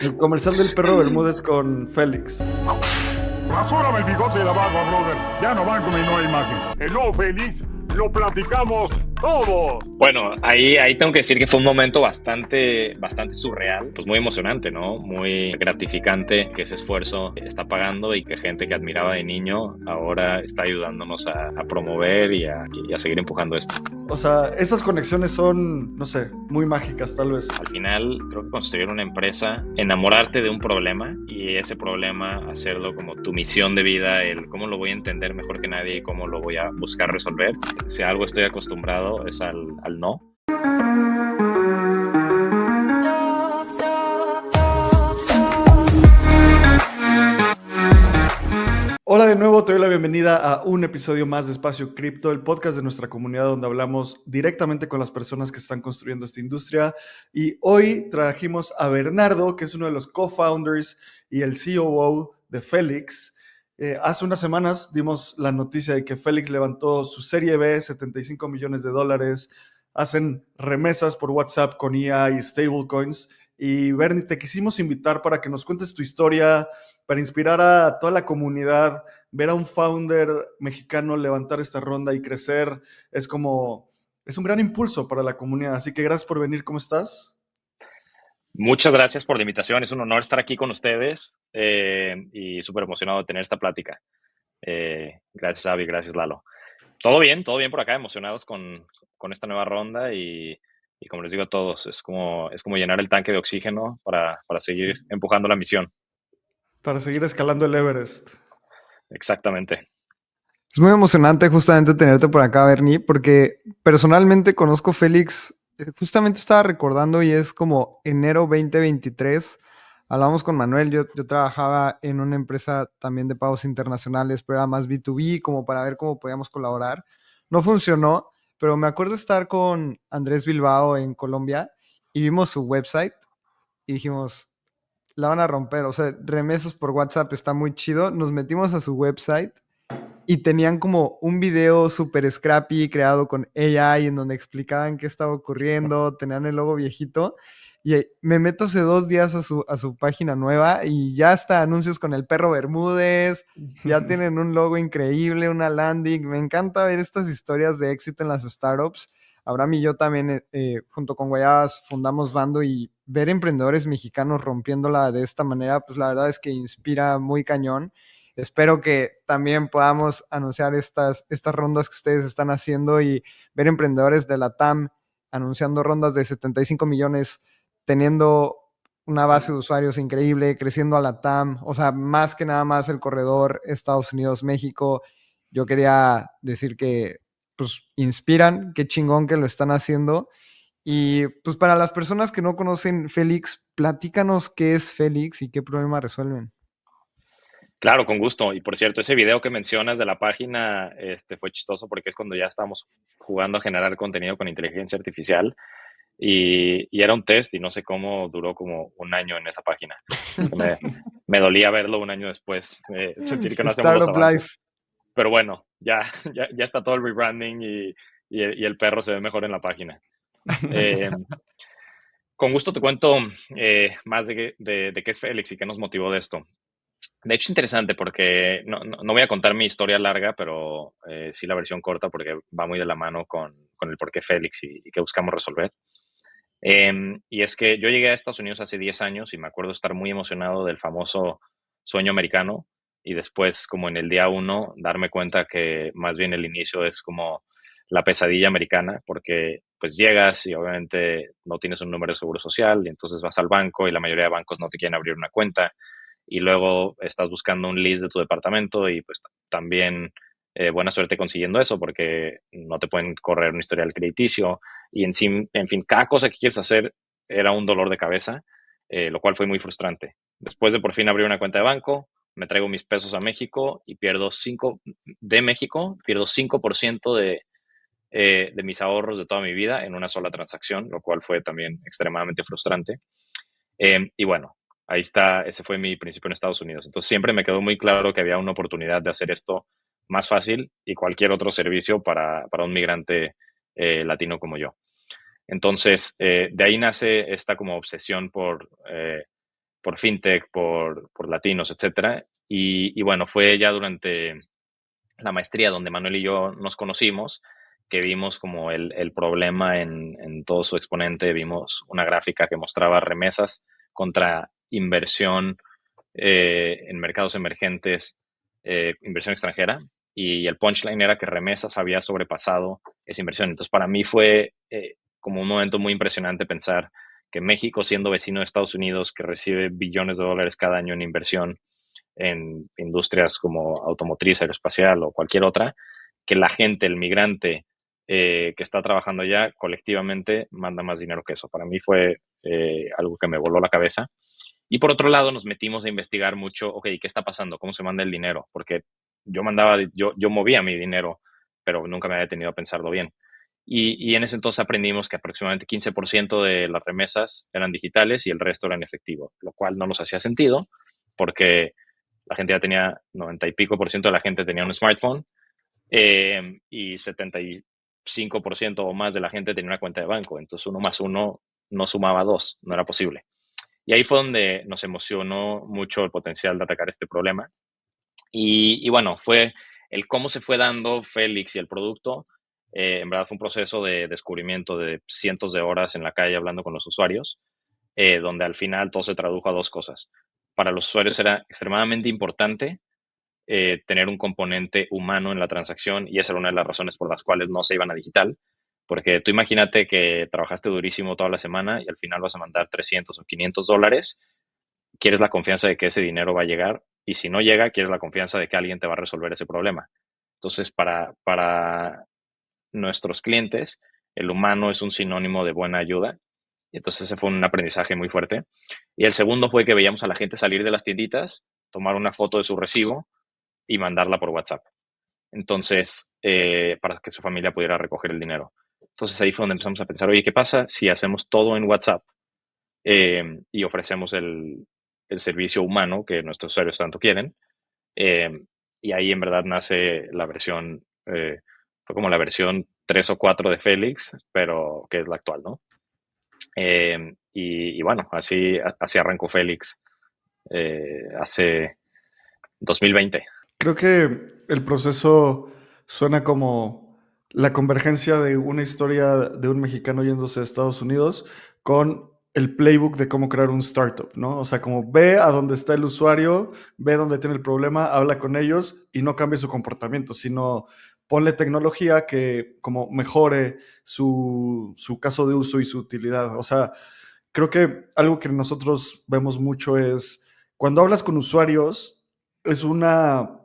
El comercial del perro Bermúdez con Félix. Rasúrame el bigote de la barba, brother. Ya no van con mi nueva imagen. El nuevo Félix lo platicamos todo. Bueno, ahí tengo que decir que fue un momento bastante surreal, pues muy emocionante, ¿no? Muy gratificante que ese esfuerzo está pagando y que gente que admiraba de niño ahora está ayudándonos a promover y a seguir empujando esto. O sea, esas conexiones son, no sé, muy mágicas tal vez. Al final, creo que construir una empresa, enamorarte de un problema y ese problema hacerlo como tu misión de vida, el cómo lo voy a entender mejor que nadie y cómo lo voy a buscar resolver. Si a algo estoy acostumbrado es al no. Hola de nuevo, te doy la bienvenida a un episodio más de Espacio Cripto, el podcast de nuestra comunidad donde hablamos directamente con las personas que están construyendo esta industria. Y hoy trajimos a Bernardo, que es uno de los co-founders y el COO de Félix. Hace unas semanas dimos la noticia de que Félix levantó su serie B, $75 millones. Hacen remesas por WhatsApp con IA y stablecoins. Y Bernie, te quisimos invitar para que nos cuentes tu historia, para inspirar a toda la comunidad. Ver a un founder mexicano levantar esta ronda y crecer es un gran impulso para la comunidad. Así que gracias por venir. ¿Cómo estás? Muchas gracias por la invitación. Es un honor estar aquí con ustedes y súper emocionado de tener esta plática. Gracias, Avi. Gracias, Lalo. Todo bien por acá, emocionados con esta nueva ronda y como les digo a todos, es como llenar el tanque de oxígeno para seguir empujando la misión. Para seguir escalando el Everest. Exactamente. Es muy emocionante justamente tenerte por acá, Bernie, porque personalmente conozco a Félix, justamente estaba recordando y es como enero 2023, hablamos con Manuel, yo trabajaba en una empresa también de pagos internacionales, pero era más B2B, como para ver cómo podíamos colaborar. No funcionó, pero me acuerdo estar con Andrés Bilbao en Colombia y vimos su website y dijimos, la van a romper, o sea, remesas por WhatsApp está muy chido, nos metimos a su website y tenían como un video súper scrappy creado con AI en donde explicaban qué estaba ocurriendo, tenían el logo viejito. Y me meto hace 2 días a su página nueva y ya está anuncios con el perro Bermúdez, ya tienen un logo increíble, una landing. Me encanta ver estas historias de éxito en las startups. Abraham y yo también, junto con Guayabas, fundamos Bando y ver emprendedores mexicanos rompiéndola de esta manera, pues la verdad es que inspira muy cañón. Espero que también podamos anunciar estas rondas que ustedes están haciendo y ver emprendedores de la TAM anunciando rondas de 75 millones, teniendo una base de usuarios increíble, creciendo a la TAM, o sea, más que nada más el corredor Estados Unidos-México. Yo quería decir que pues inspiran, qué chingón que lo están haciendo. Y pues para las personas que no conocen Félix, platícanos qué es Félix y qué problema resuelven. Claro, con gusto. Y por cierto, ese video que mencionas de la página fue chistoso porque es cuando ya estábamos jugando a generar contenido con inteligencia artificial y era un test y no sé cómo duró como un año en esa página. Me dolía verlo un año después, sentir que no hacemos los Startup avances. Life. Pero bueno, ya está todo el rebranding y el perro se ve mejor en la página. Eh, con gusto te cuento más de qué es Félix y qué nos motivó de esto. De hecho, interesante porque no voy a contar mi historia larga, pero sí la versión corta porque va muy de la mano con el por qué Félix y qué buscamos resolver. Y es que yo llegué a Estados Unidos hace 10 años y me acuerdo estar muy emocionado del famoso sueño americano y después, como en el día uno, darme cuenta que más bien el inicio es como la pesadilla americana, porque pues llegas y obviamente no tienes un número de seguro social y entonces vas al banco y la mayoría de bancos no te quieren abrir una cuenta y luego estás buscando un lease de tu departamento y pues también buena suerte consiguiendo eso porque no te pueden correr un historial crediticio y en fin, cada cosa que quieres hacer era un dolor de cabeza, lo cual fue muy frustrante. Después de por fin abrir una cuenta de banco, me traigo mis pesos a México y pierdo 5% de mis ahorros de toda mi vida en una sola transacción, lo cual fue también extremadamente frustrante. Y bueno, ahí está, ese fue mi principio en Estados Unidos. Entonces siempre me quedó muy claro que había una oportunidad de hacer esto más fácil y cualquier otro servicio para un migrante latino como yo. Entonces, de ahí nace esta como obsesión por por fintech, por latinos, etcétera. Y bueno, fue ya durante la maestría donde Manuel y yo nos conocimos, que vimos como el problema en todo su exponente, vimos una gráfica que mostraba remesas contra inversión en mercados emergentes, inversión extranjera, y el punchline era que remesas había sobrepasado esa inversión. Entonces, para mí fue como un momento muy impresionante pensar que México, siendo vecino de Estados Unidos, que recibe billones de dólares cada año en inversión en industrias como automotriz, aeroespacial o cualquier otra, que la gente, el migrante que está trabajando allá, colectivamente manda más dinero que eso. Para mí fue algo que me voló la cabeza. Y por otro lado, nos metimos a investigar mucho, ok, ¿qué está pasando? ¿Cómo se manda el dinero? Porque yo movía mi dinero, pero nunca me había detenido a pensarlo bien. Y en ese entonces aprendimos que aproximadamente 15% de las remesas eran digitales y el resto era en efectivo, lo cual no nos hacía sentido porque la gente ya tenía 90 y pico por ciento de la gente tenía un smartphone y 75% o más de la gente tenía una cuenta de banco. Entonces, 1 más 1 no sumaba 2, no era posible. Y ahí fue donde nos emocionó mucho el potencial de atacar este problema. Y bueno, fue el cómo se fue dando Félix y el producto. En verdad fue un proceso de descubrimiento de cientos de horas en la calle hablando con los usuarios, donde al final todo se tradujo a dos cosas. Para los usuarios era extremadamente importante tener un componente humano en la transacción y esa era una de las razones por las cuales no se iban a digital. Porque tú imagínate que trabajaste durísimo toda la semana y al final vas a mandar 300 o 500 dólares, quieres la confianza de que ese dinero va a llegar y si no llega, quieres la confianza de que alguien te va a resolver ese problema. Entonces, para nuestros clientes, el humano es un sinónimo de buena ayuda. Y entonces ese fue un aprendizaje muy fuerte. Y el segundo fue que veíamos a la gente salir de las tienditas, tomar una foto de su recibo y mandarla por WhatsApp. Entonces, para que su familia pudiera recoger el dinero. Entonces ahí fue donde empezamos a pensar, oye, ¿qué pasa si hacemos todo en WhatsApp y ofrecemos el servicio humano que nuestros usuarios tanto quieren? Eh, y ahí en verdad nace la versión, fue como la versión 3 o 4 de Félix, pero que es la actual, ¿no? Y bueno, así arrancó Félix hace 2020. Creo que el proceso suena como la convergencia de una historia de un mexicano yéndose a Estados Unidos con el playbook de cómo crear un startup, ¿no? O sea, como ve a dónde está el usuario, ve dónde tiene el problema, habla con ellos y no cambie su comportamiento, sino ponle tecnología que como mejore su caso de uso y su utilidad. O sea, creo que algo que nosotros vemos mucho es cuando hablas con usuarios, es una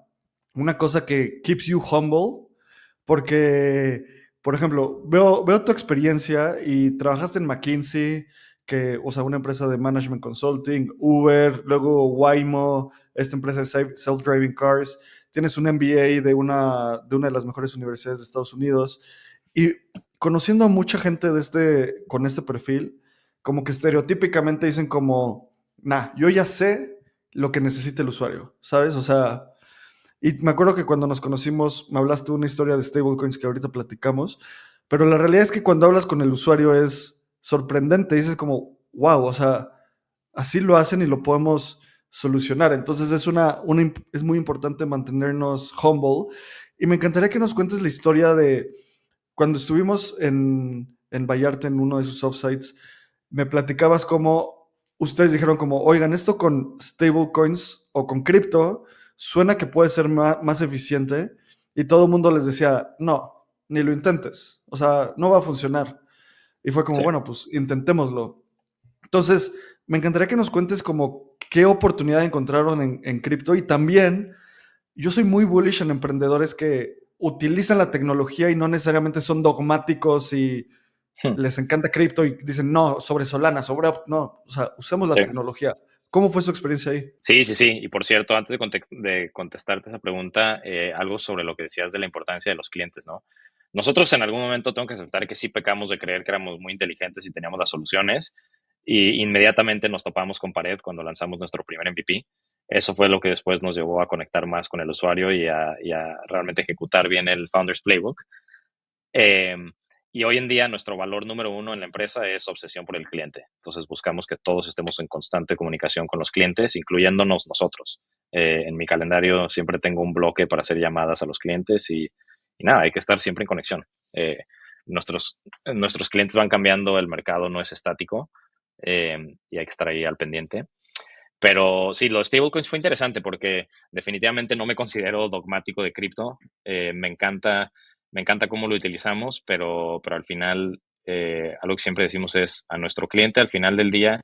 cosa que keeps you humble, porque, por ejemplo, veo tu experiencia y trabajaste en McKinsey, que, o sea, una empresa de management consulting, Uber, luego Waymo, esta empresa de self-driving cars, tienes un MBA de una de las mejores universidades de Estados Unidos, y conociendo a mucha gente con este perfil, como que estereotípicamente dicen como, nah, yo ya sé lo que necesita el usuario, ¿sabes? O sea, y me acuerdo que cuando nos conocimos me hablaste de una historia de stablecoins que ahorita platicamos, pero la realidad es que cuando hablas con el usuario es sorprendente, dices como, wow, o sea, así lo hacen y lo podemos solucionar. Entonces es muy importante mantenernos humble y me encantaría que nos cuentes la historia de cuando estuvimos en Vallarta en uno de sus offsites, me platicabas cómo ustedes dijeron como, oigan, esto con stablecoins o con cripto suena que puede ser más eficiente y todo el mundo les decía, no, ni lo intentes, o sea, no va a funcionar. Y fue como, Sí. bueno, pues intentémoslo. Entonces, me encantaría que nos cuentes como qué oportunidad encontraron en cripto y también yo soy muy bullish en emprendedores que utilizan la tecnología y no necesariamente son dogmáticos y les encanta cripto y dicen, no, sobre Solana, no, o sea, usemos la Sí. tecnología. ¿Cómo fue su experiencia ahí? Sí, sí, sí. Y por cierto, antes de contestarte esa pregunta, algo sobre lo que decías de la importancia de los clientes, ¿no? Nosotros en algún momento tengo que aceptar que sí pecamos de creer que éramos muy inteligentes y teníamos las soluciones y inmediatamente nos topamos con pared cuando lanzamos nuestro primer MVP. Eso fue lo que después nos llevó a conectar más con el usuario y a realmente ejecutar bien el Founders Playbook. Eh, y hoy en día nuestro valor número uno en la empresa es obsesión por el cliente. Entonces buscamos que todos estemos en constante comunicación con los clientes, incluyéndonos nosotros. En mi calendario siempre tengo un bloque para hacer llamadas a los clientes y nada, hay que estar siempre en conexión. Nuestros clientes van cambiando, el mercado no es estático y hay que estar ahí al pendiente. Pero sí, los stablecoins fue interesante porque definitivamente no me considero dogmático de cripto. Me encanta cómo lo utilizamos, pero al final, algo que siempre decimos es a nuestro cliente al final del día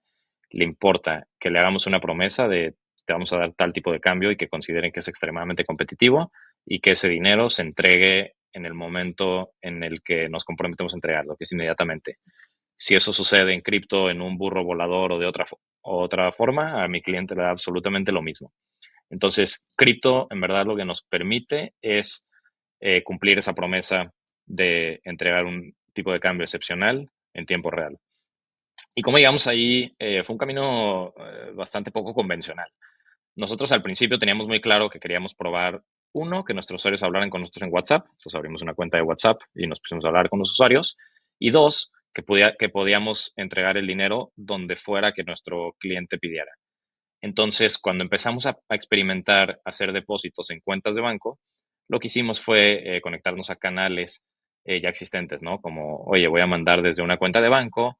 le importa que le hagamos una promesa de te vamos a dar tal tipo de cambio y que consideren que es extremadamente competitivo y que ese dinero se entregue en el momento en el que nos comprometemos a entregarlo, que es inmediatamente. Si eso sucede en cripto, en un burro volador o de otra forma, a mi cliente le da absolutamente lo mismo. Entonces, cripto, en verdad, lo que nos permite es cumplir esa promesa de entregar un tipo de cambio excepcional en tiempo real. Y cómo llegamos ahí, fue un camino bastante poco convencional. Nosotros al principio teníamos muy claro que queríamos probar, uno, que nuestros usuarios hablaran con nosotros en WhatsApp. Entonces abrimos una cuenta de WhatsApp y nos pusimos a hablar con los usuarios. Y dos, que podíamos entregar el dinero donde fuera que nuestro cliente pidiera. Entonces, cuando empezamos a experimentar hacer depósitos en cuentas de banco, lo que hicimos fue conectarnos a canales ya existentes, ¿no? Como, oye, voy a mandar desde una cuenta de banco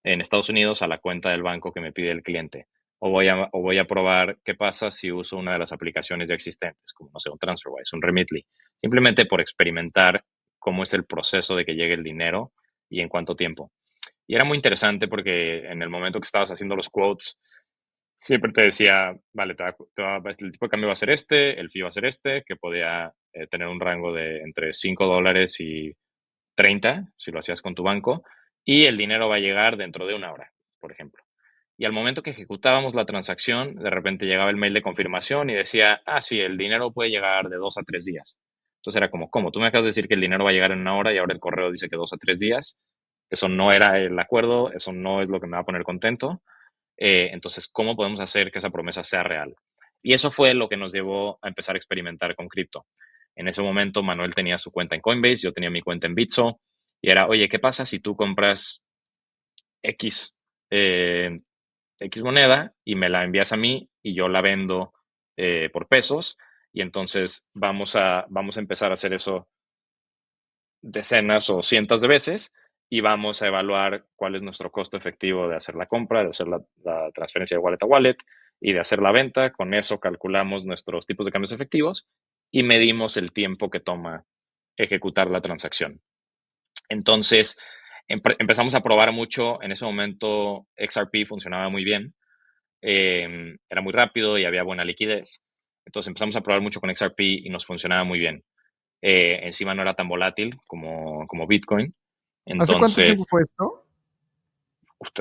en Estados Unidos a la cuenta del banco que me pide el cliente. O voy a probar qué pasa si uso una de las aplicaciones ya existentes, como, no sé, un TransferWise, un Remitly. Simplemente por experimentar cómo es el proceso de que llegue el dinero y en cuánto tiempo. Y era muy interesante porque en el momento que estabas haciendo los quotes, siempre te decía, vale, el tipo de cambio va a ser este, el fee va a ser este, que podía tener un rango de entre $5 y 30, si lo hacías con tu banco, y el dinero va a llegar dentro de una hora, por ejemplo. Y al momento que ejecutábamos la transacción, de repente llegaba el mail de confirmación y decía, ah, sí, el dinero puede llegar de 2 a 3 días. Entonces era como, ¿cómo? Tú me acabas de decir que el dinero va a llegar en una hora y ahora el correo dice que 2 a 3 días. Eso no era el acuerdo, eso no es lo que me va a poner contento. Entonces, ¿cómo podemos hacer que esa promesa sea real? Y eso fue lo que nos llevó a empezar a experimentar con cripto. En ese momento, Manuel tenía su cuenta en Coinbase, yo tenía mi cuenta en Bitso, y era, oye, ¿qué pasa si tú compras X, eh, X moneda y me la envías a mí y yo la vendo por pesos? Y entonces vamos a empezar a hacer eso decenas o cientos de veces y vamos a evaluar cuál es nuestro costo efectivo de hacer la compra, de hacer la transferencia de wallet a wallet y de hacer la venta. Con eso calculamos nuestros tipos de cambios efectivos y medimos el tiempo que toma ejecutar la transacción. Entonces, empezamos a probar mucho. En ese momento, XRP funcionaba muy bien. Era muy rápido y había buena liquidez. Entonces, empezamos a probar mucho con XRP y nos funcionaba muy bien. Encima no era tan volátil como Bitcoin. ¿Hace cuánto tiempo Entonces, fue esto?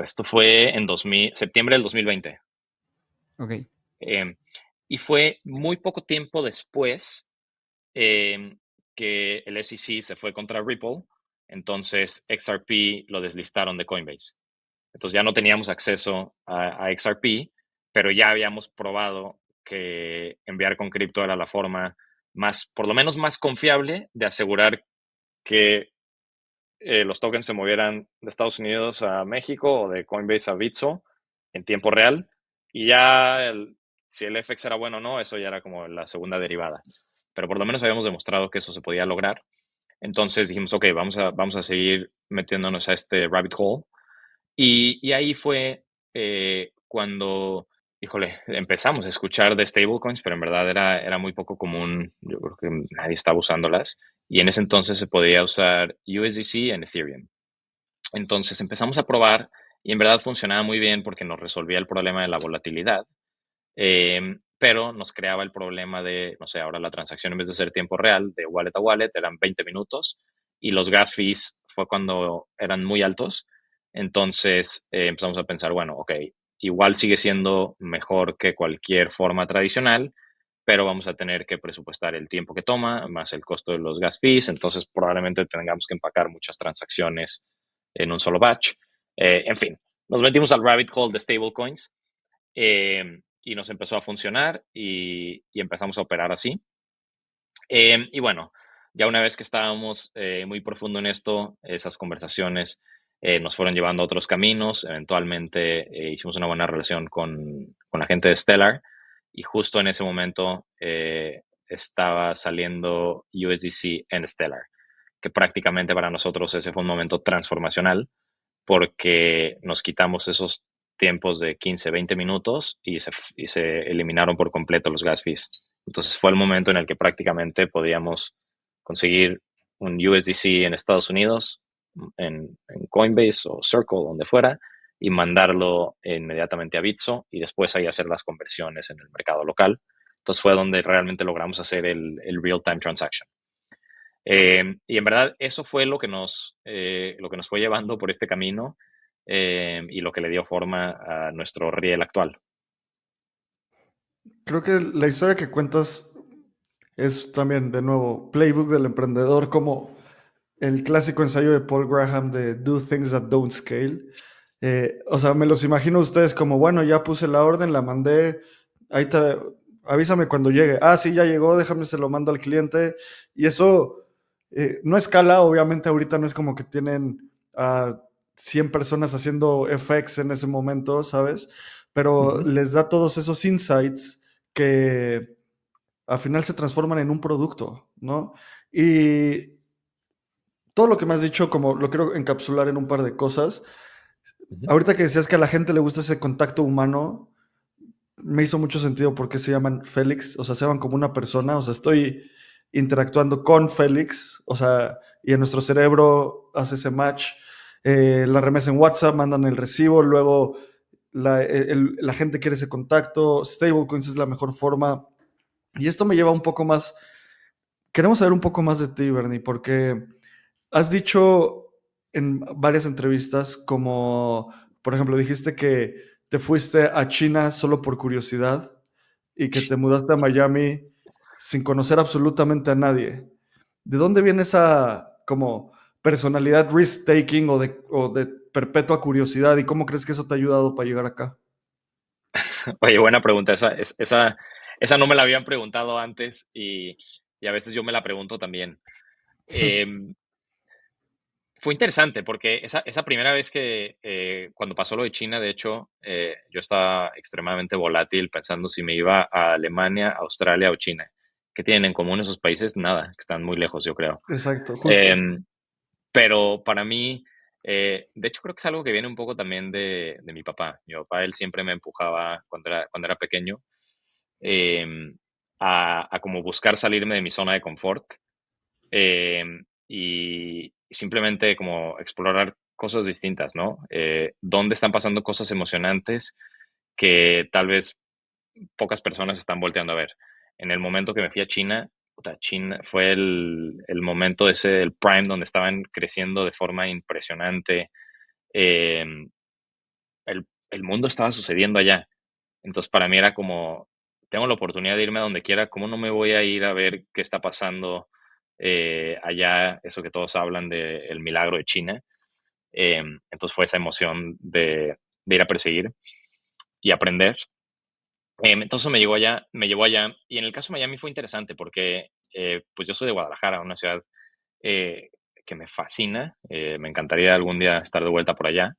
esto fue en septiembre del 2020. Ok. Eh, y fue muy poco tiempo después eh, que el SEC se fue contra Ripple. Entonces, XRP lo deslistaron de Coinbase. Entonces, ya no teníamos acceso a XRP, pero ya habíamos probado que enviar con cripto era la forma más, por lo menos más confiable de asegurar que los tokens se movieran de Estados Unidos a México o de Coinbase a Bitso en tiempo real. Y ya si el FX era bueno o no, eso ya era como la segunda derivada. Pero por lo menos habíamos demostrado que eso se podía lograr. Entonces dijimos, ok, vamos a seguir metiéndonos a este rabbit hole. Y ahí fue cuando, híjole, empezamos a escuchar de stablecoins, pero en verdad era muy poco común. Yo creo que nadie estaba usándolas. Y en ese entonces se podía usar USDC en Ethereum. Entonces empezamos a probar y en verdad funcionaba muy bien porque nos resolvía el problema de la volatilidad, pero nos creaba el problema de, no sé, ahora la transacción en vez de ser tiempo real, de wallet a wallet, eran 20 minutos y los gas fees fue cuando eran muy altos. Entonces empezamos a pensar, bueno, ok, igual sigue siendo mejor que cualquier forma tradicional, pero vamos a tener que presupuestar el tiempo que toma, más el costo de los gas fees, entonces probablemente tengamos que empacar muchas transacciones en un solo batch. En fin, nos metimos al rabbit hole de stablecoins y nos empezó a funcionar y empezamos a operar así. Y bueno, Ya una vez que estábamos muy profundo en esto, esas conversaciones nos fueron llevando a otros caminos. Eventualmente hicimos una buena relación con la gente de Stellar y justo en ese momento estaba saliendo USDC en Stellar, que prácticamente para nosotros ese fue un momento transformacional porque nos quitamos esos tiempos de 15, 20 minutos y se eliminaron por completo los gas fees. Entonces fue el momento en el que prácticamente podíamos conseguir un USDC en Estados Unidos, en Coinbase o Circle, donde fuera, y mandarlo inmediatamente a Bitso y después ahí hacer las conversiones en el mercado local. Entonces fue donde realmente logramos hacer el real-time transaction. Y en verdad eso fue lo que nos fue llevando por este camino y lo que le dio forma a nuestro riel actual. Creo que la historia que cuentas es también, de nuevo, playbook del emprendedor, como el clásico ensayo de Paul Graham de Do Things That Don't Scale. O sea, me los imagino a ustedes como, bueno, ya puse la orden, la mandé, ahí te, avísame cuando llegue. Ah, sí, ya llegó, déjame se lo mando al cliente. Y eso no escala, obviamente ahorita no es como que tienen a 100 personas haciendo FX en ese momento, ¿sabes? Pero Ujú. les da todos esos insights que al final se transforman en un producto, ¿no? Y todo lo que me has dicho, como lo quiero encapsular en un par de cosas. Ujú. Ahorita que decías que a la gente le gusta ese contacto humano, me hizo mucho sentido por qué se llaman Félix, o sea, se llaman como una persona, o sea, estoy interactuando con Félix, o sea, y en nuestro cerebro hace ese match. La remesa en WhatsApp, mandan el recibo, luego la gente quiere ese contacto, stablecoins es la mejor forma. Y esto me lleva un poco más, queremos saber un poco más de ti, Bernie, porque has dicho en varias entrevistas, como por ejemplo, dijiste que te fuiste a China solo por curiosidad y que te mudaste a Miami sin conocer absolutamente a nadie. ¿De dónde viene esa como personalidad risk-taking o de perpetua curiosidad y cómo crees que eso te ha ayudado para llegar acá? Oye, buena pregunta. Esa no me la habían preguntado antes y a veces yo me la pregunto también. Em, Fue interesante porque esa primera vez que, cuando pasó lo de China, de hecho, yo estaba extremadamente volátil pensando si me iba a Alemania, Australia o China. ¿Qué tienen en común esos países? Nada, que están muy lejos, yo creo. Exacto, justo. Em, pero para mí, de hecho, creo que es algo que viene un poco también de mi papá. Mi papá, él siempre me empujaba cuando era pequeño em, a como buscar salirme de mi zona de confort y simplemente como explorar cosas distintas, ¿no? ¿Dónde están pasando cosas emocionantes que tal vez pocas personas están volteando a ver? En el momento que me fui a China, puta, China fue el momento ese, el prime, donde estaban creciendo de forma impresionante. em, el mundo estaba sucediendo allá. Entonces, para mí era como, tengo la oportunidad de irme a donde quiera, ¿cómo no me voy a ir a ver qué está pasando allá? Eso que todos hablan del milagro de China. Entonces fue esa emoción de ir a perseguir y aprender. Entonces me llevó allá. Y en el caso de Miami fue interesante porque pues yo soy de Guadalajara, una ciudad eh, que me fascina. Me encantaría algún día estar de vuelta por allá.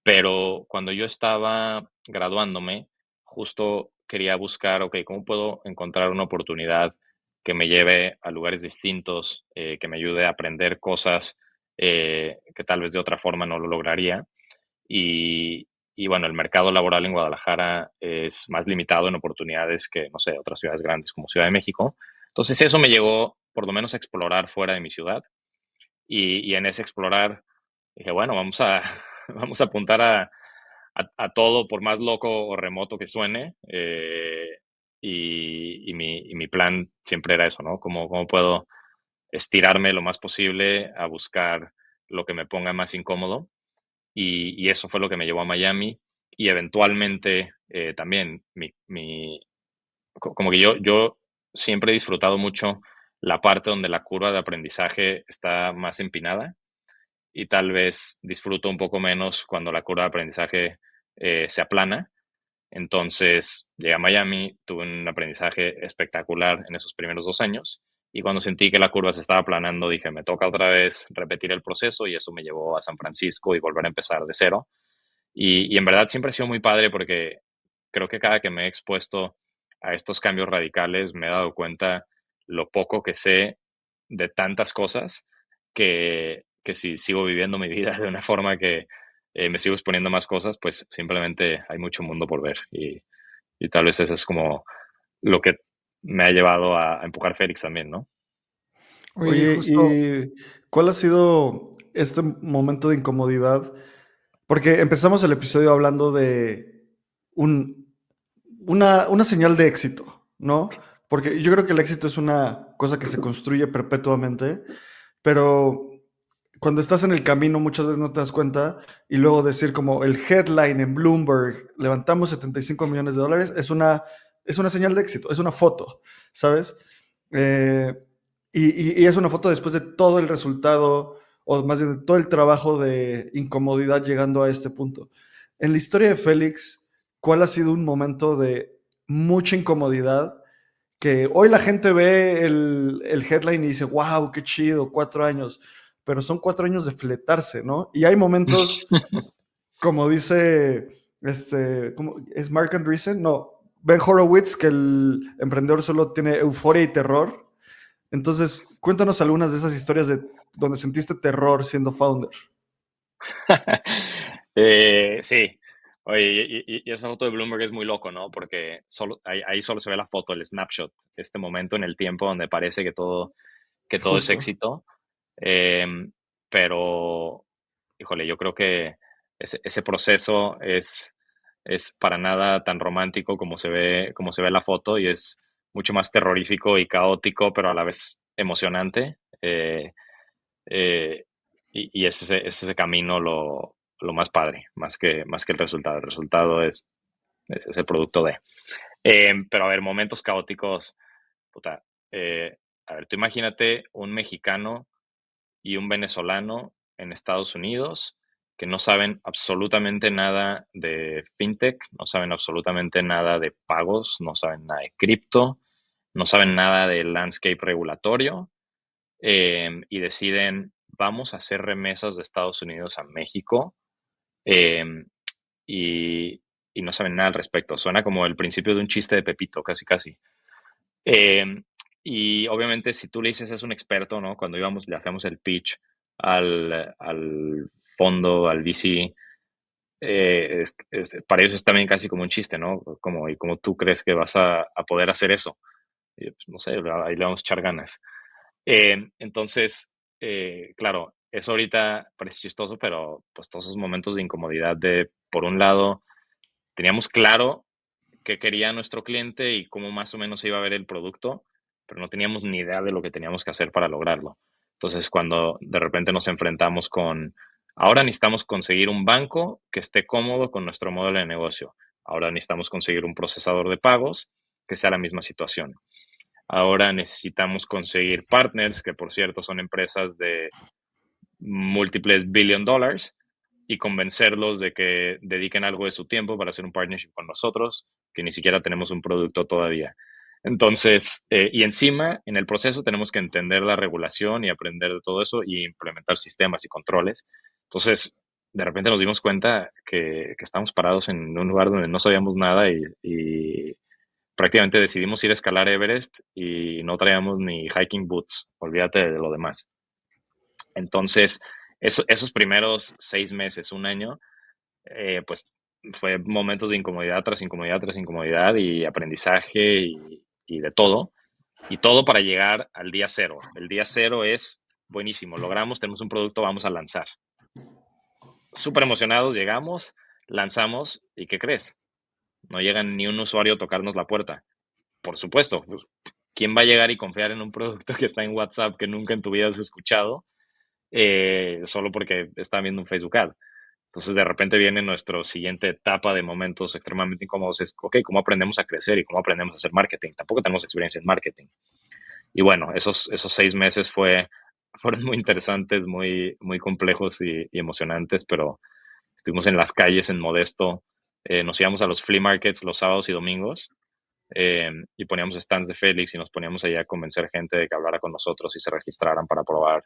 Pero cuando yo estaba graduándome, justo quería buscar, ok, ¿cómo puedo encontrar una oportunidad que me lleve a lugares distintos, que me ayude a aprender cosas que tal vez de otra forma no lo lograría? Y bueno, el mercado laboral en Guadalajara es más limitado en oportunidades que, no sé, otras ciudades grandes como Ciudad de México. Entonces eso me llegó por lo menos a explorar fuera de mi ciudad y en ese explorar dije, bueno, vamos a apuntar a todo, por más loco o remoto que suene. Y mi plan siempre era eso, ¿no? ¿Cómo puedo estirarme lo más posible a buscar lo que me ponga más incómodo? Y eso fue lo que me llevó a Miami. Y eventualmente también, como que yo siempre he disfrutado mucho la parte donde la curva de aprendizaje está más empinada y tal vez disfruto un poco menos cuando la curva de aprendizaje se aplana. Entonces llegué a Miami, tuve un aprendizaje espectacular en esos primeros 2 años Y cuando sentí que la curva se estaba aplanando, dije, me toca otra vez repetir el proceso y eso me llevó a San Francisco y volver a empezar de cero. Y en verdad siempre ha sido muy padre porque creo que cada que me he expuesto a estos cambios radicales me he dado cuenta lo poco que sé de tantas cosas que si sigo viviendo mi vida de una forma que me sigo exponiendo a más cosas, pues simplemente hay mucho mundo por ver. Y tal vez eso es como lo que me ha llevado a empujar Félix también, ¿no? Oye, Oye, justo, ¿y cuál ha sido este momento de incomodidad? Porque empezamos el episodio hablando de un, una señal de éxito, ¿no? Porque yo creo que el éxito es una cosa que se construye perpetuamente, pero cuando estás en el camino muchas veces no te das cuenta y luego decir como el headline en Bloomberg, levantamos 75 millones de dólares, es una señal de éxito, es una foto, ¿sabes? Eh, y es una foto después de todo el resultado, o más bien de todo el trabajo de incomodidad llegando a este punto. En la historia de Félix, ¿cuál ha sido un momento de mucha incomodidad que hoy la gente ve el headline y dice, wow, qué chido, 4 años, pero son 4 años de fletarse, ¿no? Y hay momentos, como dice, ¿cómo? ¿Es Mark Andreessen? No, Ben Horowitz, que el emprendedor solo tiene euforia y terror. Entonces, cuéntanos algunas de esas historias de donde sentiste terror siendo founder. Sí. Oye, y esa foto de Bloomberg es muy loco, ¿no? Porque ahí solo se ve la foto, el snapshot, este momento en el tiempo donde parece que todo es Justo. éxito. Em, pero, híjole, yo creo que ese proceso es para nada tan romántico como se ve la foto y es mucho más terrorífico y caótico, pero a la vez emocionante. Eh, y es ese camino lo más padre, más que el resultado. El resultado es el producto de. Pero a ver, momentos caóticos, puta. A ver, tú imagínate un mexicano y un venezolano en Estados Unidos que no saben absolutamente nada de fintech, no saben absolutamente nada de pagos, no saben nada de cripto, no saben nada del landscape regulatorio y deciden, vamos a hacer remesas de Estados Unidos a México em, y, y no saben nada al respecto. Suena como el principio de un chiste de Pepito, casi, casi. Em, y obviamente si tú le dices es un experto, ¿no? Cuando íbamos, le hacemos el pitch al fondo, al VC, para ellos es también casi como un chiste, ¿no? Como, ¿y cómo tú crees que vas a poder hacer eso? Y, pues, no sé, ahí le vamos a echar ganas. Entonces, claro, eso ahorita parece chistoso, pero pues todos esos momentos de incomodidad de, por un lado, teníamos claro qué quería nuestro cliente y cómo más o menos se iba a ver el producto, pero no teníamos ni idea de lo que teníamos que hacer para lograrlo. Entonces, cuando de repente nos enfrentamos con, ahora necesitamos conseguir un banco que esté cómodo con nuestro modelo de negocio. Ahora necesitamos conseguir un procesador de pagos que sea la misma situación. Ahora necesitamos conseguir partners, que por cierto son empresas de múltiples billion dollars, y convencerlos de que dediquen algo de su tiempo para hacer un partnership con nosotros, que ni siquiera tenemos un producto todavía. Entonces, y encima, en el proceso tenemos que entender la regulación y aprender de todo eso y implementar sistemas y controles. Entonces, de repente nos dimos cuenta que estamos parados en un lugar donde no sabíamos nada y prácticamente decidimos ir a escalar Everest y no traíamos ni hiking boots, olvídate de lo demás. Entonces, esos primeros 6 meses, un año, pues fue momentos de incomodidad tras incomodidad tras incomodidad y aprendizaje y de todo. Y todo para llegar al día cero. El día cero es buenísimo, logramos, tenemos un producto, vamos a lanzar. Súper emocionados, llegamos, lanzamos y ¿qué crees? No llega ni un usuario a tocarnos la puerta. Por supuesto, pues, ¿quién va a llegar y confiar en un producto que está en WhatsApp que nunca en tu vida has escuchado solo porque están viendo un Facebook ad? Entonces, de repente viene nuestra siguiente etapa de momentos extremadamente incómodos. Es, ok, ¿cómo aprendemos a crecer y cómo aprendemos a hacer marketing? Tampoco tenemos experiencia en marketing. Y bueno, esos 6 meses fueron muy interesantes, muy complejos y emocionantes, pero estuvimos en las calles en Modesto. Nos íbamos a los flea markets los sábados y domingos y poníamos stands de Félix y nos poníamos ahí a convencer gente de que hablara con nosotros y se registraran para probar.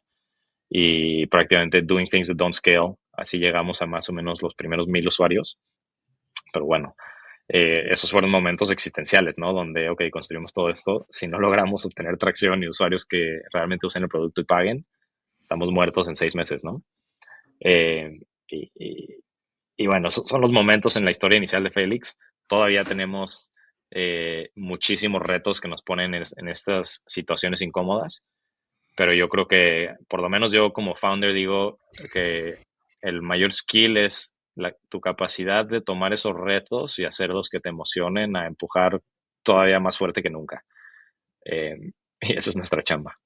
Y prácticamente doing things that don't scale. Así llegamos a más o menos los primeros 1000 usuarios. Pero bueno, esos fueron momentos existenciales, ¿no? Donde, ok, construimos todo esto. Si no logramos obtener tracción y usuarios que realmente usen el producto y paguen, estamos muertos en 6 meses, ¿no? Eh, y, y- y bueno, son los momentos en la historia inicial de Félix. Todavía tenemos muchísimos retos que nos ponen en estas situaciones incómodas, pero yo creo que, por lo menos yo como founder digo que el mayor skill es tu capacidad de tomar esos retos y hacerlos que te emocionen a empujar todavía más fuerte que nunca. Eh, y esa es nuestra chamba.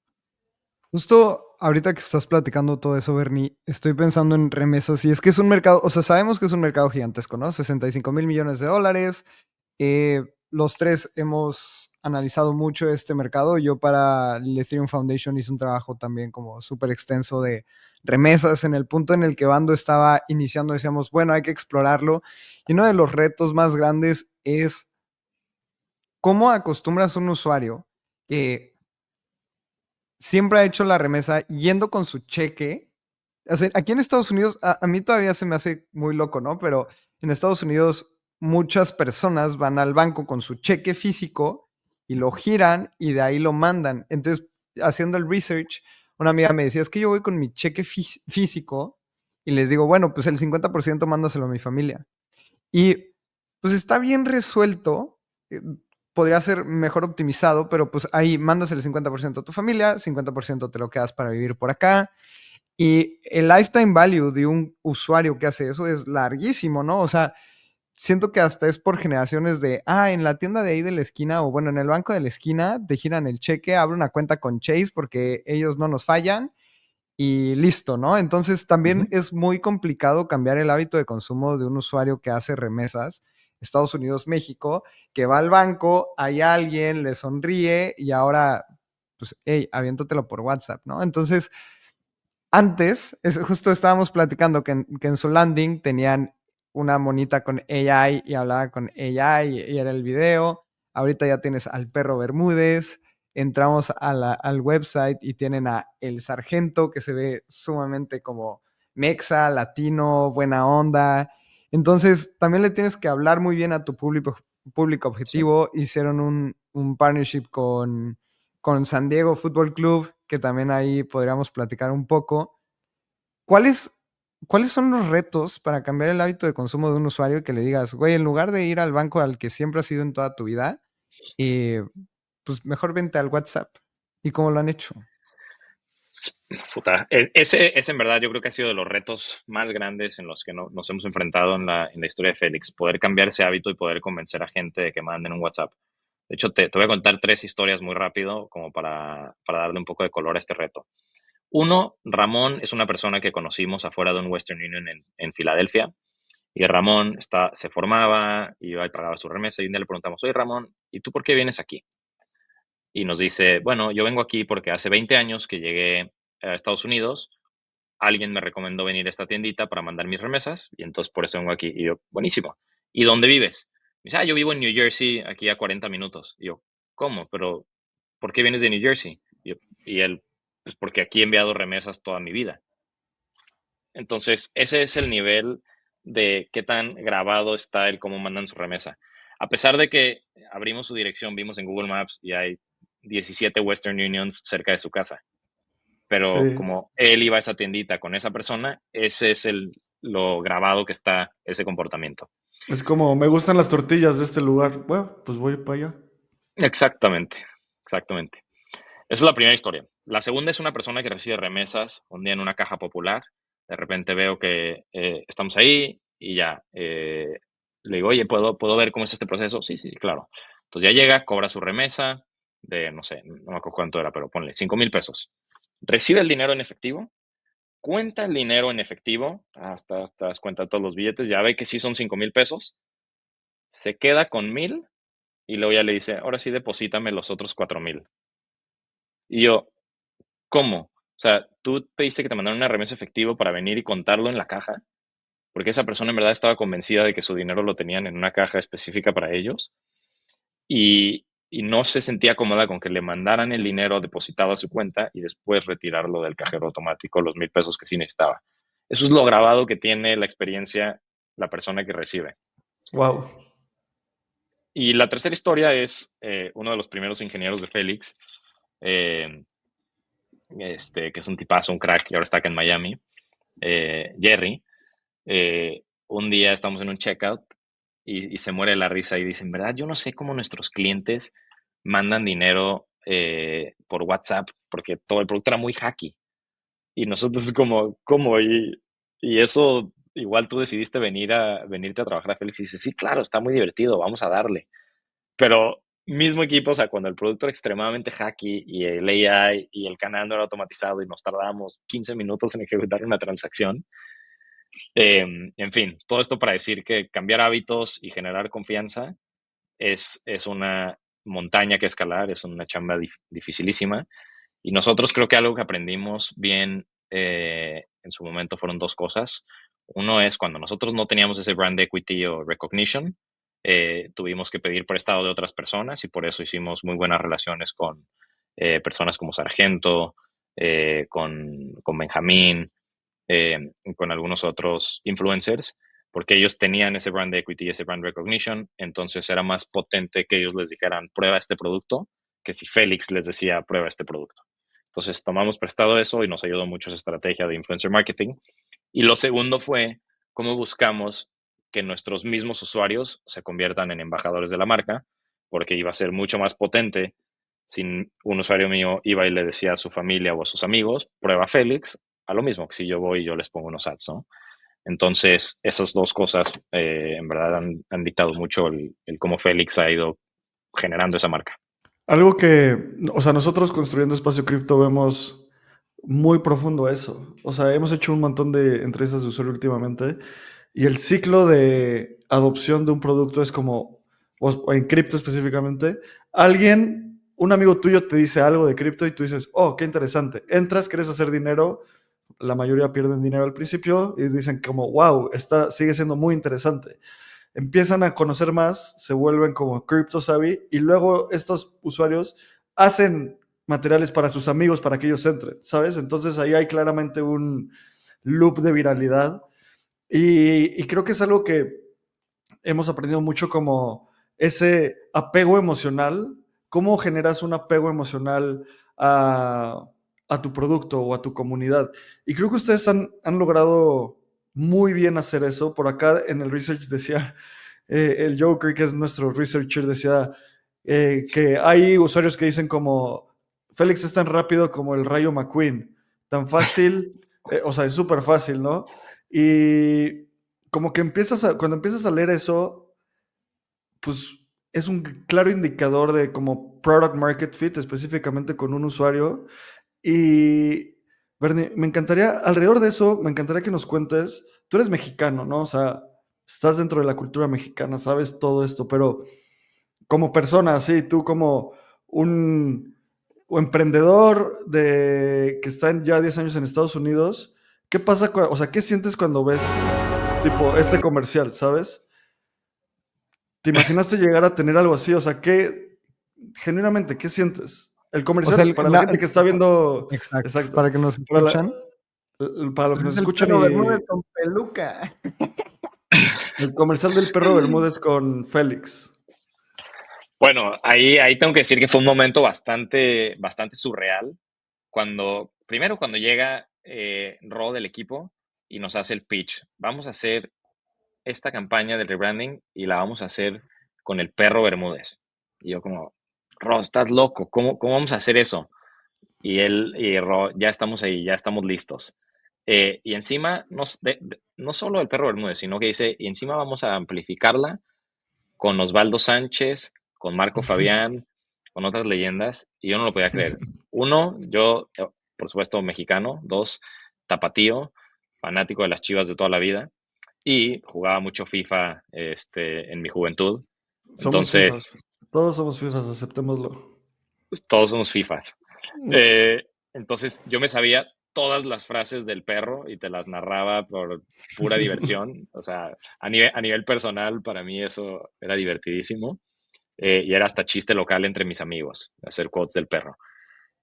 Justo ahorita que estás platicando todo eso, Bernie, estoy pensando en remesas y es que es un mercado, o sea, sabemos que es un mercado gigantesco, ¿no? 65 mil millones de dólares. Los tres hemos analizado mucho este mercado. Yo para el Ethereum Foundation hice un trabajo también como súper extenso de remesas. En el punto en el que Bando estaba iniciando, decíamos, bueno, hay que explorarlo. Y uno de los retos más grandes es cómo acostumbras a un usuario que siempre ha hecho la remesa yendo con su cheque. O sea, aquí en Estados Unidos, a mí todavía se me hace muy loco, ¿no? Pero en Estados Unidos muchas personas van al banco con su cheque físico y lo giran y de ahí lo mandan. Entonces, haciendo el research, una amiga me decía, es que yo voy con mi cheque físico y les digo, bueno, pues el 50% mándaselo a mi familia. Y pues está bien resuelto, podría ser mejor optimizado, pero pues ahí mandas el 50% a tu familia, 50% te lo quedas para vivir por acá. Y el lifetime value de un usuario que hace eso es larguísimo, ¿no? O sea, siento que hasta es por generaciones de, en la tienda de ahí de la esquina o bueno, en el banco de la esquina te giran el cheque, abre una cuenta con Chase porque ellos no nos fallan y listo, ¿no? Entonces también Ujú. es muy complicado cambiar el hábito de consumo de un usuario que hace remesas, Estados Unidos, México, que va al banco, hay alguien, le sonríe y ahora, pues, hey, aviéntatelo por WhatsApp, ¿no? Entonces, antes, justo estábamos platicando que en su landing tenían una monita con AI y hablaba con AI y era el video. Ahorita ya tienes al perro Bermúdez. Entramos al website y tienen a El Sargento, que se ve sumamente como mexa, latino, buena onda. Entonces, también le tienes que hablar muy bien a tu público Sí. objetivo. Hicieron un partnership con San Diego Fútbol Club, que también ahí podríamos platicar un poco. ¿Cuáles, ¿Cuáles son los retos para cambiar el hábito de consumo de un usuario que le digas, güey, en lugar de ir al banco al que siempre has ido en toda tu vida, eh, pues mejor vente al WhatsApp? ¿Y cómo lo han hecho? Puta, ese en verdad yo creo que ha sido de los retos más grandes en los que nos hemos enfrentado en la historia de Félix, poder cambiar ese hábito y poder convencer a gente de que manden un WhatsApp. De hecho, te voy a contar 3 historias muy rápido como para darle un poco de color a este reto. Uno, Ramón es una persona que conocimos afuera de un Western Union en Filadelfia. Y Ramón se formaba, iba y pagaba su remesa. Y un día le preguntamos, oye Ramón, ¿y tú por qué vienes aquí? Y nos dice, bueno, yo vengo aquí porque hace 20 años que llegué a Estados Unidos, alguien me recomendó venir a esta tiendita para mandar mis remesas y entonces por eso vengo aquí. Y yo, buenísimo. ¿Y dónde vives? Me dice, yo vivo en New Jersey, aquí a 40 minutos. Y yo, ¿cómo? Pero, ¿por qué vienes de New Jersey? Y él, pues porque aquí he enviado remesas toda mi vida. Entonces, ese es el nivel de qué tan grabado está el cómo mandan su remesa. A pesar de que abrimos su dirección, vimos en Google Maps y hay 17 Western Unions cerca de su casa, pero Sí. como él iba a esa tiendita con esa persona, ese es lo grabado que está ese comportamiento. Es como, me gustan las tortillas de este lugar. Bueno, pues voy para allá. Exactamente, exactamente. Esa es la primera historia. La segunda es una persona que recibe remesas un día en una caja popular. De repente veo que estamos ahí y ya. Le digo, oye, ¿puedo ver cómo es este proceso? Sí, sí, claro. Entonces ya llega, cobra su remesa de, no sé, no me acuerdo cuánto era, pero ponle 5,000 pesos. Recibe el dinero en efectivo, cuenta el dinero en efectivo, hasta das cuenta de todos los billetes, ya ve que sí son 5,000 pesos, se queda con 1,000 y luego ya le dice, ahora sí deposítame los otros 4,000. Y yo, ¿cómo? O sea, tú pediste que te mandaran una remesa efectivo para venir y contarlo en la caja, porque esa persona en verdad estaba convencida de que su dinero lo tenían en una caja específica para ellos. y no se sentía cómoda con que le mandaran el dinero depositado a su cuenta y después retirarlo del cajero automático, los 1,000 pesos que sí necesitaba. Eso es lo grabado que tiene la experiencia la persona que recibe. Wow. Y la tercera historia es uno de los primeros ingenieros de Félix, eh, que es un tipazo, un crack, y ahora está acá en Miami, Jerry. Un día estamos en un checkout y se muere la risa y dicen, ¿verdad? Yo no sé cómo nuestros clientes mandan dinero por WhatsApp porque todo el producto era muy hacky. Y nosotros como, ¿cómo? Y eso, igual tú decidiste venirte a trabajar a Félix y dices, sí, claro, está muy divertido, vamos a darle. Pero mismo equipo, o sea, cuando el producto era extremadamente hacky y el AI y el canal no era automatizado y nos tardábamos 15 minutos en ejecutar una transacción, en fin, todo esto para decir que cambiar hábitos y generar confianza es una montaña que escalar, es una chamba dificilísima. Y nosotros creo que algo que aprendimos bien en su momento fueron dos cosas. Uno es cuando nosotros no teníamos ese brand equity o recognition, tuvimos que pedir prestado de otras personas y por eso hicimos muy buenas relaciones con personas como Sargento, con Benjamín, con algunos otros influencers, porque ellos tenían ese brand equity, ese brand recognition, entonces era más potente que ellos les dijeran, prueba este producto, que si Félix les decía, prueba este producto. Entonces tomamos prestado eso y nos ayudó mucho esa estrategia de influencer marketing. Y lo segundo fue cómo buscamos que nuestros mismos usuarios se conviertan en embajadores de la marca, porque iba a ser mucho más potente si un usuario mío iba y le decía a su familia o a sus amigos, prueba Félix, a lo mismo que si yo voy y yo les pongo unos ads, ¿no? Entonces, esas dos cosas en verdad han dictado mucho el cómo Félix ha ido generando esa marca. Algo que, o sea, nosotros construyendo Espacio Cripto vemos muy profundo eso. O sea, hemos hecho un montón de entrevistas de usuario últimamente y el ciclo de adopción de un producto es como, o en cripto específicamente, alguien, un amigo tuyo te dice algo de cripto y tú dices, oh, qué interesante. Entras, quieres hacer dinero, la mayoría pierden dinero al principio y dicen como, wow, sigue siendo muy interesante. Empiezan a conocer más, se vuelven como crypto savvy y luego estos usuarios hacen materiales para sus amigos para que ellos entren, ¿sabes? Entonces ahí hay claramente un loop de viralidad y creo que es algo que hemos aprendido mucho como ese apego emocional, cómo generas un apego emocional a tu producto o a tu comunidad. Y creo que ustedes han logrado muy bien hacer eso. Por acá en el research decía, el Joker, que es nuestro researcher, decía que hay usuarios que dicen como, Félix es tan rápido como el Rayo McQueen, tan fácil, o sea, es súper fácil, ¿no? Y como que cuando empiezas a leer eso, pues es un claro indicador de como product market fit, específicamente con un usuario. Y, Bernie, me encantaría, alrededor de eso, me encantaría que nos cuentes, tú eres mexicano, ¿no? O sea, estás dentro de la cultura mexicana, sabes todo esto, pero como persona, sí, tú como un emprendedor que está ya 10 años en Estados Unidos, ¿qué pasa? O sea, ¿qué sientes cuando ves tipo este comercial, sabes? ¿Te imaginaste llegar a tener algo así? O sea, genuinamente, ¿qué sientes? El O sea, comercial, para la gente que está viendo, exacto, exacto, para que nos para, escuchan. para los Pues que nos es el escuchan perro Bermúdez y con peluca. el comercial del perro Bermúdez con Félix. Bueno, ahí tengo que decir que fue un momento bastante surreal. Primero cuando llega Ro del equipo y nos hace el pitch. Vamos a hacer esta campaña de rebranding y la vamos a hacer con el perro Bermúdez. Y yo como, Ro, estás loco, ¿cómo vamos a hacer eso? Y él y Ro, ya estamos ahí, ya estamos listos. Y encima, no solo el perro Bermúdez, sino que dice, y encima vamos a amplificarla con Osvaldo Sánchez, con Marco Fabián, con otras leyendas, y yo no lo podía creer. Uno, yo, por supuesto, mexicano. Dos, tapatío, fanático de las Chivas de toda la vida, y jugaba mucho FIFA en mi juventud. Somos Entonces, FIFAs. Todos somos FIFAs, aceptémoslo. pues, todos somos FIFAs. Entonces, yo me sabía todas las frases del perro y te las narraba por pura diversión. O sea, a nivel personal, para mí eso era divertidísimo. y era hasta chiste local entre mis amigos, hacer quotes del perro.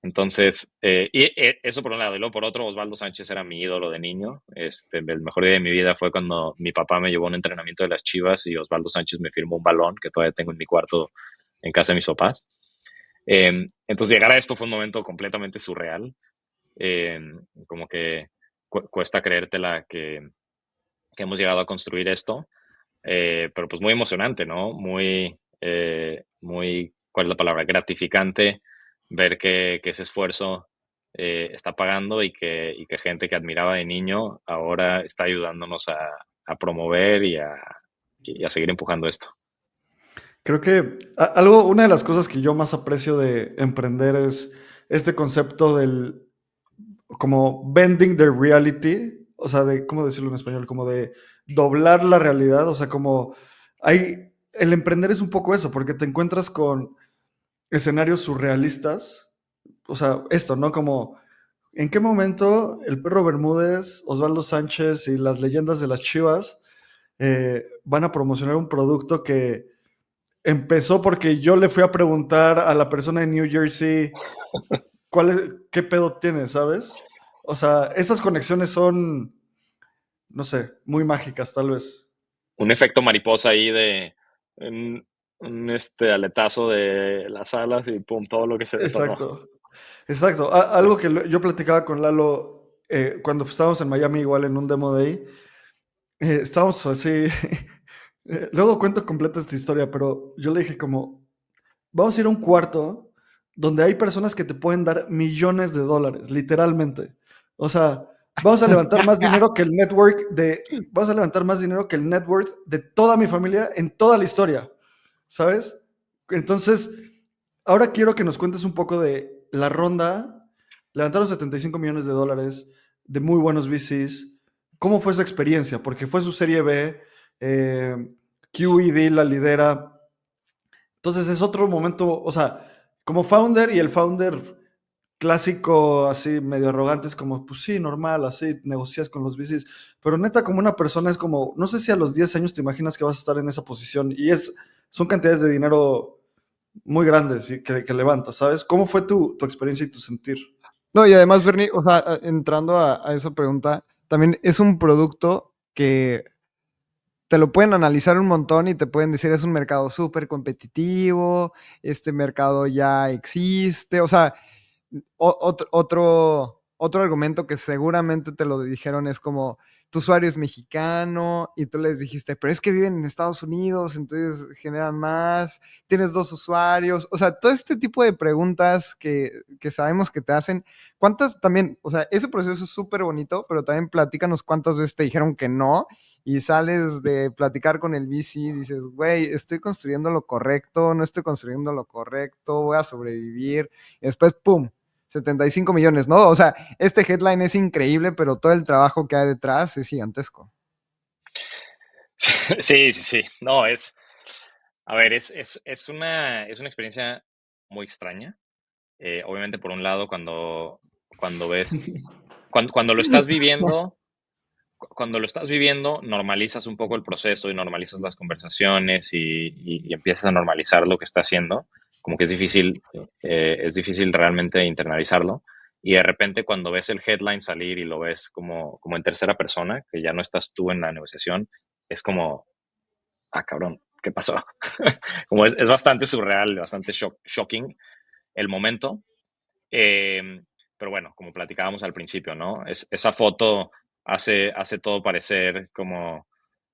Entonces, eso por un lado, y luego por otro, Osvaldo Sánchez era mi ídolo de niño. El mejor día de mi vida fue cuando mi papá me llevó a un entrenamiento de las Chivas y Osvaldo Sánchez me firmó un balón que todavía tengo en mi cuarto en casa de mis papás. Entonces, llegar a esto fue un momento completamente surreal. Eh, Como que cuesta creértela que hemos llegado a construir esto, pero pues muy emocionante, ¿no? Muy, ¿cuál es la palabra? Gratificante ver que ese esfuerzo está pagando y que gente que admiraba de niño ahora está ayudándonos a promover y a seguir empujando esto. Creo que una de las cosas que yo más aprecio de emprender es este concepto del como bending the reality, o sea, de, ¿cómo decirlo en español? Como de doblar la realidad, o sea, como el emprender es un poco eso, porque te encuentras con escenarios surrealistas, o sea, esto, ¿no? Como, ¿en qué momento el perro Bermúdez, Osvaldo Sánchez y las leyendas de las Chivas van a promocionar un producto que empezó porque yo le fui a preguntar a la persona de New Jersey qué pedo tiene, ¿sabes? O sea, esas conexiones son, no sé, muy mágicas tal vez. Un efecto mariposa ahí de un aletazo de las alas y pum, todo lo que se detonó. Exacto, exacto. Algo que yo platicaba con Lalo cuando estábamos en Miami igual en un demo day, estábamos así, luego cuento completa esta historia, pero yo le dije como, vamos a ir a un cuarto donde hay personas que te pueden dar millones de dólares, literalmente. O sea, vamos a levantar más dinero que el vamos a levantar más dinero que el net worth de toda mi familia en toda la historia, ¿sabes? Entonces, ahora quiero que nos cuentes un poco de la ronda. Levantaron 75 millones de dólares de muy buenos VCs. ¿Cómo fue esa experiencia? Porque fue su serie B, QED la lidera. Entonces es otro momento, o sea, como founder y el founder clásico, así medio arrogante, es como, pues sí, normal, así negocias con los VCs. Pero neta, como una persona es como, no sé si a los 10 años te imaginas que vas a estar en esa posición y son cantidades de dinero muy grandes y que levantas, ¿sabes? ¿Cómo fue tu experiencia y tu sentir? No, y además, Bernie, o sea, entrando a esa pregunta, también es un producto que te lo pueden analizar un montón y te pueden decir es un mercado súper competitivo, este mercado ya existe, o sea, otro argumento que seguramente te lo dijeron es como, tu usuario es mexicano y tú les dijiste, pero es que viven en Estados Unidos, entonces generan más, tienes dos usuarios, o sea, todo este tipo de preguntas que sabemos que te hacen, ¿cuántas también, o sea, ese proceso es súper bonito, pero también platícanos cuántas veces te dijeron que no y sales de platicar con el VC y dices, güey, estoy construyendo lo correcto, no estoy construyendo lo correcto, voy a sobrevivir, y después, ¡pum! 75 millones, ¿no? O sea, este headline es increíble, pero todo el trabajo que hay detrás es gigantesco. Sí, sí, sí. No, a ver, es una experiencia muy extraña. Obviamente, por un lado, cuando lo estás viviendo, normalizas un poco el proceso y normalizas las conversaciones y empiezas a normalizar lo que está haciendo. Como que es difícil realmente internalizarlo. Y de repente cuando ves el headline salir y lo ves como en tercera persona, que ya no estás tú en la negociación, es como, ah, cabrón, ¿qué pasó? Como es bastante surreal, bastante shocking el momento. Eh, pero bueno, como platicábamos al principio, ¿no? Esa foto hace todo parecer como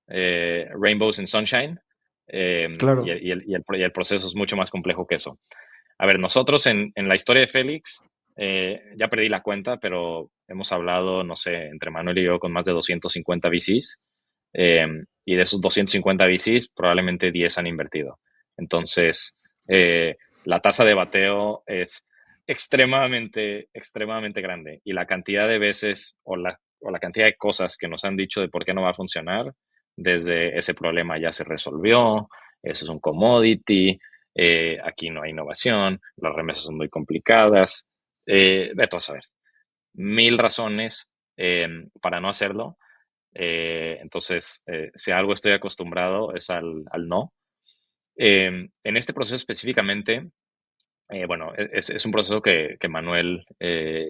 Rainbows and Sunshine, y, Claro. y el, y el pro- y el proceso es mucho más complejo que eso. A ver, nosotros en la historia de Félix, ya perdí la cuenta, pero hemos hablado, no sé, entre Manuel y yo con más de 250 VCs, y de esos 250 VCs, probablemente 10 han invertido. Entonces, la tasa de bateo es extremadamente, extremadamente grande. Y la cantidad de veces o la cantidad de cosas que nos han dicho de por qué no va a funcionar, desde ese problema ya se resolvió, eso es un commodity, aquí no hay innovación, las remesas son muy complicadas, vete a saber, mil razones para no hacerlo. Entonces, si a algo estoy acostumbrado es al no. En este proceso específicamente, bueno, es un proceso que Manuel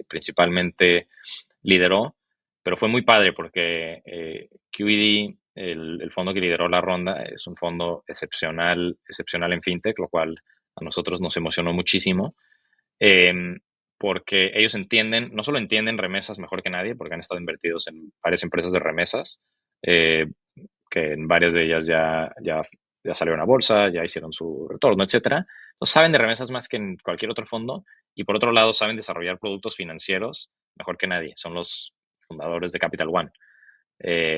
principalmente lideró, pero fue muy padre porque QED, el fondo que lideró la ronda, es un fondo excepcional en fintech, lo cual a nosotros nos emocionó muchísimo, em, porque ellos entienden, no solo entienden remesas mejor que nadie, porque han estado invertidos en varias empresas de remesas, eh, que en varias de ellas ya salieron a bolsa, ya hicieron su retorno, etcétera. Entonces saben de remesas más que en cualquier otro fondo y por otro lado saben desarrollar productos financieros mejor que nadie. Son los fundadores de Capital One,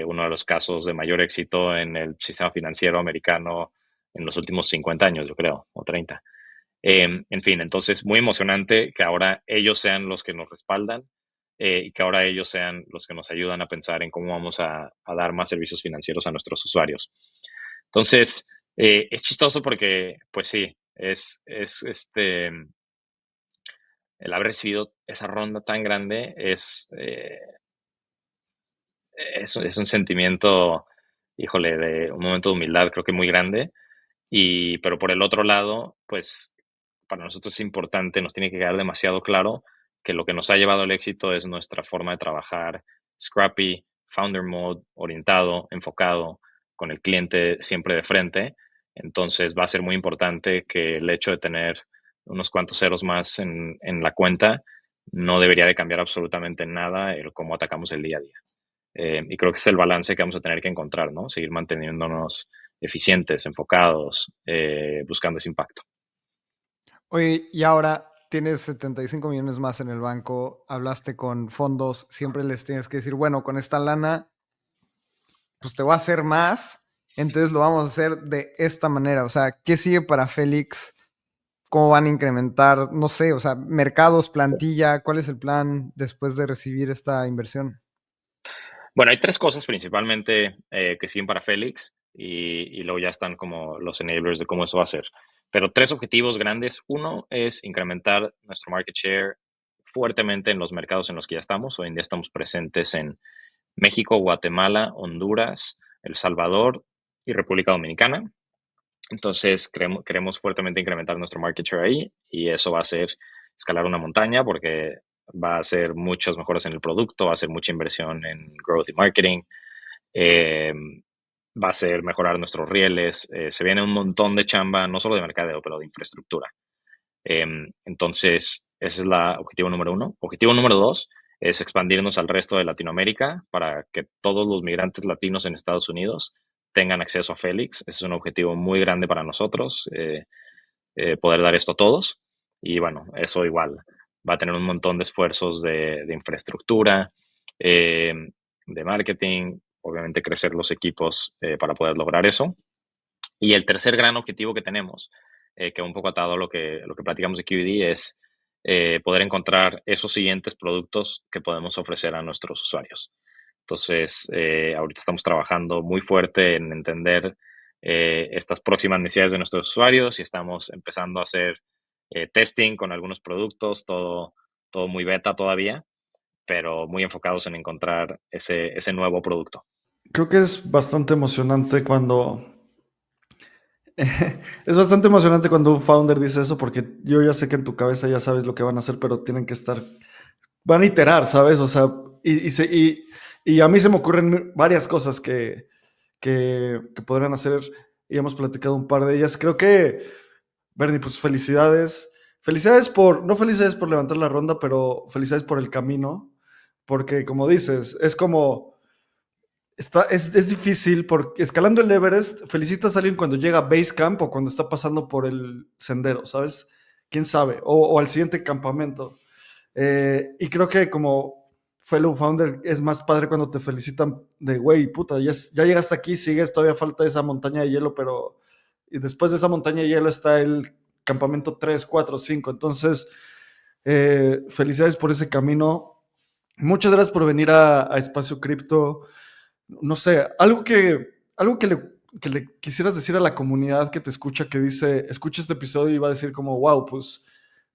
uno de los casos de mayor éxito en el sistema financiero americano en los últimos 50 años, yo creo, o 30. En fin, entonces muy emocionante que ahora ellos sean los que nos respaldan y que ahora ellos sean los que nos ayudan a pensar en cómo vamos a dar más servicios financieros a nuestros usuarios. Entonces, es chistoso porque, pues sí, el haber recibido esa ronda tan grande es un sentimiento, híjole, de un momento de humildad, creo que muy grande. Pero por el otro lado, pues para nosotros es importante, nos tiene que quedar demasiado claro que lo que nos ha llevado al éxito es nuestra forma de trabajar scrappy, founder mode, orientado, enfocado, con el cliente siempre de frente. Entonces va a ser muy importante que el hecho de tener unos cuantos ceros más en la cuenta no debería de cambiar absolutamente nada el cómo atacamos el día a día. Y creo que es el balance que vamos a tener que encontrar, ¿no? Seguir manteniéndonos eficientes, enfocados, buscando ese impacto. Oye, y ahora tienes 75 millones más en el banco, hablaste con fondos, siempre les tienes que decir, bueno, con esta lana, pues te voy a hacer más, entonces lo vamos a hacer de esta manera. O sea, ¿qué sigue para Félix? ¿Cómo van a incrementar? No sé, o sea, mercados, plantilla, ¿cuál es el plan después de recibir esta inversión? Bueno, hay tres cosas principalmente que siguen para Félix y luego ya están como los enablers de cómo eso va a ser. Pero tres objetivos grandes. Uno es incrementar nuestro market share fuertemente en los mercados en los que ya estamos. Hoy en día estamos presentes en México, Guatemala, Honduras, El Salvador y República Dominicana. Entonces, queremos fuertemente incrementar nuestro market share ahí y eso va a ser escalar una montaña porque va a ser muchas mejoras en el producto, va a ser mucha inversión en growth y marketing, eh, va a ser mejorar nuestros rieles, se viene un montón de chamba, no solo de mercadeo, pero de infraestructura. Entonces, ese es el objetivo número uno. Objetivo número dos es expandirnos al resto de Latinoamérica para que todos los migrantes latinos en Estados Unidos tengan acceso a Félix. Ese es un objetivo muy grande para nosotros, poder dar esto a todos. Y bueno, eso igual va a tener un montón de esfuerzos de infraestructura, de marketing, obviamente crecer los equipos para poder lograr eso. Y el tercer gran objetivo que tenemos, que un poco atado a lo que platicamos de QED, es poder encontrar esos siguientes productos que podemos ofrecer a nuestros usuarios. Entonces, ahorita estamos trabajando muy fuerte en entender estas próximas necesidades de nuestros usuarios y estamos empezando a hacer testing con algunos productos, todo muy beta todavía, pero muy enfocados en encontrar ese nuevo producto. Creo que es bastante emocionante cuando... Es bastante emocionante cuando un founder dice eso porque yo ya sé que en tu cabeza ya sabes lo que van a hacer, pero tienen que estar... Van a iterar, ¿sabes? O sea, y a mí se me ocurren varias cosas que podrían hacer y hemos platicado un par de ellas. Creo que, Bernie, pues felicidades. No felicidades por levantar la ronda, pero felicidades por el camino, porque como dices, es como... Es difícil porque escalando el Everest, felicitas a alguien cuando llega a Basecamp o cuando está pasando por el sendero, ¿sabes? ¿Quién sabe? O al siguiente campamento. Y creo que como fellow founder es más padre cuando te felicitan de, güey, puta, ya llegaste aquí, sigues, todavía falta esa montaña de hielo, pero y después de esa montaña de hielo está el campamento 3, 4, 5. Entonces, felicidades por ese camino. Muchas gracias por venir a Espacio Cripto. No sé, que le quisieras decir a la comunidad que te escucha, que dice, escucha este episodio y va a decir como, wow, pues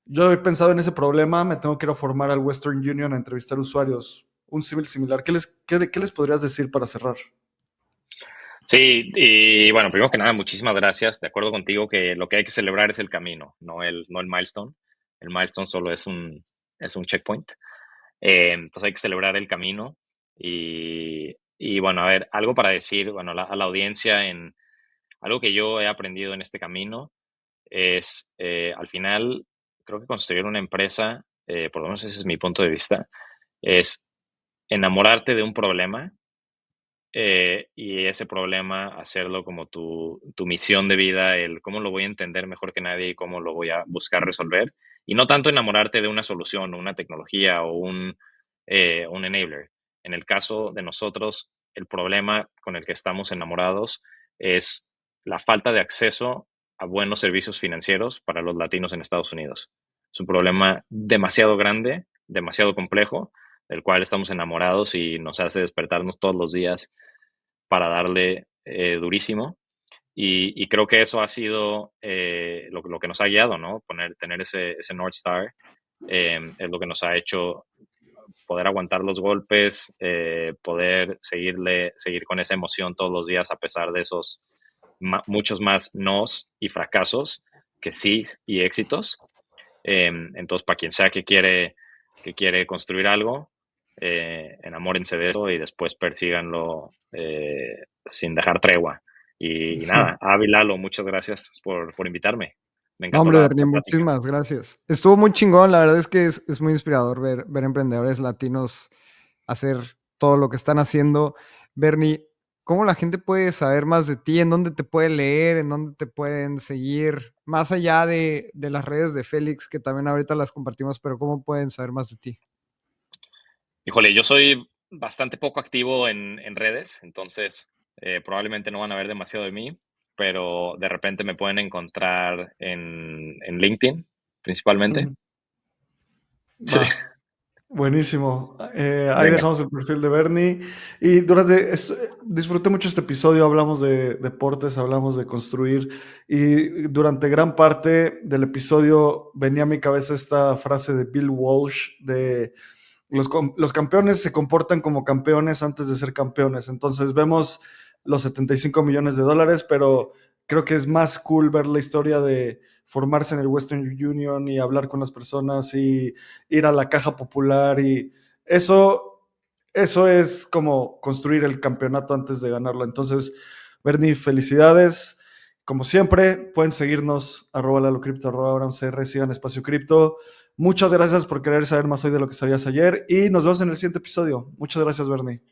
yo he pensado en ese problema, me tengo que ir a formar al Western Union a entrevistar usuarios, un civil similar. ¿Qué les podrías decir para cerrar? Sí, y bueno, primero que nada, muchísimas gracias. De acuerdo contigo que lo que hay que celebrar es el camino, no el milestone. El milestone solo es un checkpoint. Entonces hay que celebrar el camino. Y bueno, a ver, algo para decir, bueno, a la audiencia en algo que yo he aprendido en este camino es, al final, creo que construir una empresa, por lo menos ese es mi punto de vista, es enamorarte de un problema y ese problema hacerlo como tu misión de vida, el cómo lo voy a entender mejor que nadie y cómo lo voy a buscar resolver. Y no tanto enamorarte de una solución o una tecnología o un enabler. En el caso de nosotros, el problema con el que estamos enamorados es la falta de acceso a buenos servicios financieros para los latinos en Estados Unidos. Es un problema demasiado grande, demasiado complejo, del cual estamos enamorados y nos hace despertarnos todos los días para darle durísimo. Y creo que eso ha sido lo que nos ha guiado, ¿no? Tener ese North Star es lo que nos ha hecho poder aguantar los golpes, poder seguir con esa emoción todos los días a pesar de esos muchos más nos y fracasos que sí y éxitos. Entonces, para quien sea que quiere construir algo, enamórense de eso y después persíganlo sin dejar tregua. Y nada, Avi, Lalo, muchas gracias por invitarme. Me No, encantó hombre, la Bernie, plática. muchísimas gracias. Estuvo muy chingón, la verdad es que es muy inspirador ver emprendedores latinos hacer todo lo que están haciendo. Bernie, ¿cómo la gente puede saber más de ti? ¿En dónde te puede leer? ¿En dónde te pueden seguir? Más allá de las redes de Félix, que también ahorita las compartimos, pero ¿cómo pueden saber más de ti? Híjole, yo soy bastante poco activo en redes, entonces probablemente no van a ver demasiado de mí, pero de repente me pueden encontrar en LinkedIn, principalmente. Sí, Va. Buenísimo. Ahí venga. dejamos el perfil de Bernie. Y disfruté mucho este episodio. Hablamos de deportes, hablamos de construir. Y durante gran parte del episodio venía a mi cabeza esta frase de Bill Walsh de los campeones se comportan como campeones antes de ser campeones. Entonces vemos los 75 millones de dólares, pero creo que es más cool ver la historia de formarse en el Western Union y hablar con las personas y ir a la caja popular y eso es como construir el campeonato antes de ganarlo. Entonces, Bernie, felicidades. Como siempre, pueden seguirnos @LaloCrypto, @AbramCR, sigan Espacio Cripto. Muchas gracias por querer saber más hoy de lo que sabías ayer y nos vemos en el siguiente episodio. Muchas gracias, Bernie.